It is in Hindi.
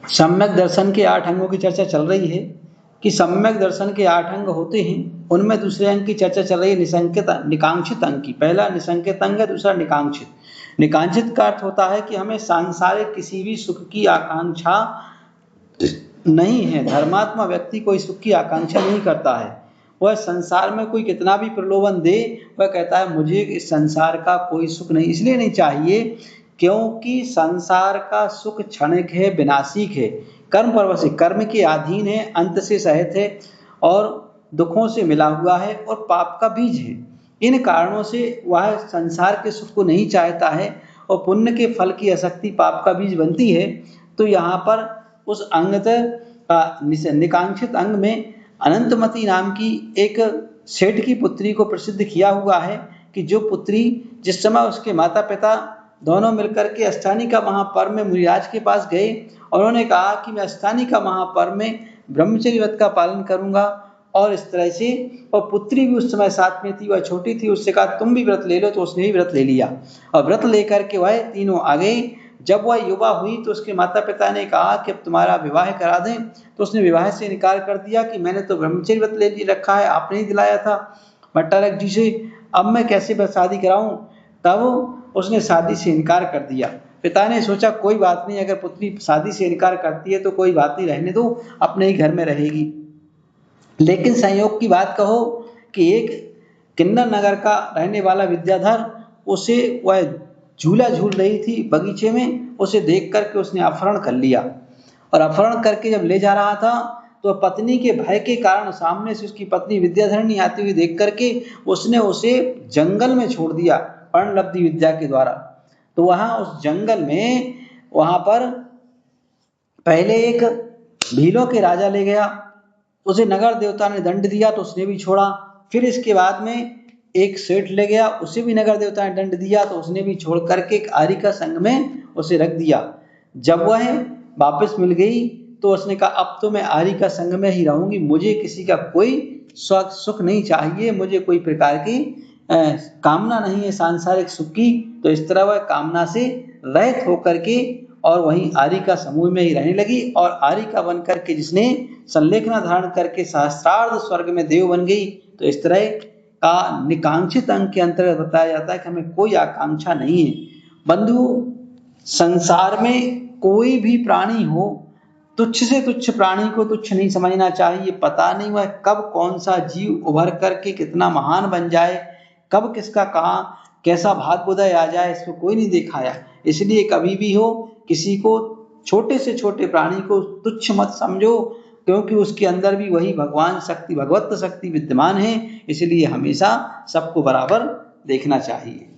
सम्यक दर्शन के 8 अंगों की चर्चा चल रही है कि सम्यक दर्शन के 8 अंग होते हैं, उनमें दूसरे अंग की चर्चा चल रही है निसंकित निकांक्षित अंग की। पहला निसंकित अंग है, दूसरा निकांक्षित। निकांक्षित का अर्थ होता है कि हमें सांसारिक किसी भी सुख की आकांक्षा नहीं है। धर्मात्मा व्यक्ति कोई सुख की आकांक्षा नहीं करता है। वह संसार में कोई कितना भी प्रलोभन दे, वह कहता है मुझे इस संसार का कोई सुख नहीं, इसलिए नहीं चाहिए क्योंकि संसार का सुख क्षणिक है, विनाशिक है, कर्म परवश है, कर्म के अधीन है, अंत से सहित है और दुखों से मिला हुआ है और पाप का बीज है। इन कारणों से वह संसार के सुख को नहीं चाहता है और पुण्य के फल की आसक्ति पाप का बीज बनती है। तो यहाँ पर उस अंगत निकांक्षित अंग में अनंतमती नाम की एक सेठ की पुत्री को प्रसिद्ध किया हुआ है कि जो पुत्री जिस समय उसके माता पिता दोनों मिलकर के अष्टानिका महापर्व में मुनिराज के पास गए और उन्होंने कहा कि मैं अष्टानिका महापर्व में ब्रह्मचर्य व्रत का पालन करूंगा और इस तरह से, और पुत्री भी उस समय साथ में थी, वह छोटी थी, उससे कहा तुम भी व्रत ले लो, तो उसने भी व्रत ले लिया और व्रत लेकर के वह तीनों आ गए। जब वह युवा हुई तो उसके माता पिता ने कहा कि अब तुम्हारा विवाह करा दें, तो उसने विवाह से इनकार कर दिया कि मैंने तो ब्रह्मचर्य व्रत ले रखा है, आपने ही दिलाया था भट्टारक जी से, अब मैं कैसे शादी कराऊं। तब उसने शादी से इनकार कर दिया। पिता ने सोचा कोई बात नहीं, अगर पुत्री शादी से इनकार करती है तो कोई बात नहीं, रहने दो, अपने ही घर में रहेगी। लेकिन संयोग की बात कहो कि एक किन्नर नगर का रहने वाला विद्याधर, उसे वह झूला झूल रही थी बगीचे में, उसे देख करके उसने अपहरण कर लिया और अपहरण करके जब ले जा रहा था तो पत्नी के भय के कारण सामने से उसकी पत्नी विद्याधरणी आती हुई देख करके उसने उसे जंगल में छोड़ दिया पर्णलब्धि विद्या के द्वारा। तो वहां उस जंगल में वहां पर पहले एक भीलों के राजा ले गया, उसे नगर देवता ने दंड दिया तो उसने भी छोड़ा। फिर इसके बाद में एक सेठ ले गया, उसे भी नगर देवता ने दंड दिया तो उसने भी छोड़ करके एक आरिका संघ में उसे रख दिया। जब वह वापस मिल गई तो उसने कहा अब तो मैं आरिका संघ में ही रहूंगी, मुझे किसी का कोई सुख नहीं चाहिए, मुझे कोई प्रकार की कामना नहीं है सांसारिक सुख की। तो इस तरह वह कामना से रहित होकर के और वहीं आरिका समूह में ही रहने लगी और आरिका बन करके जिसने संलेखना धारण करके सहस्रार्ध स्वर्ग में देव बन गई। तो इस तरह का निकांक्षित अंग के अंतर्गत बताया जाता है कि हमें कोई आकांक्षा नहीं है। बंधु, संसार में कोई भी प्राणी हो, तुच्छ से तुच्छ प्राणी को तुच्छ नहीं समझना चाहिए। पता नहीं वह कब कौन सा जीव उभर करके कितना महान बन जाए, कब किसका कहाँ कैसा भाग्योदय आ जाए, इसको कोई नहीं दिखाया। इसलिए कभी भी हो किसी को, छोटे से छोटे प्राणी को तुच्छ मत समझो, क्योंकि उसके अंदर भी वही भगवान शक्ति, भगवत शक्ति विद्यमान है। इसलिए हमेशा सबको बराबर देखना चाहिए।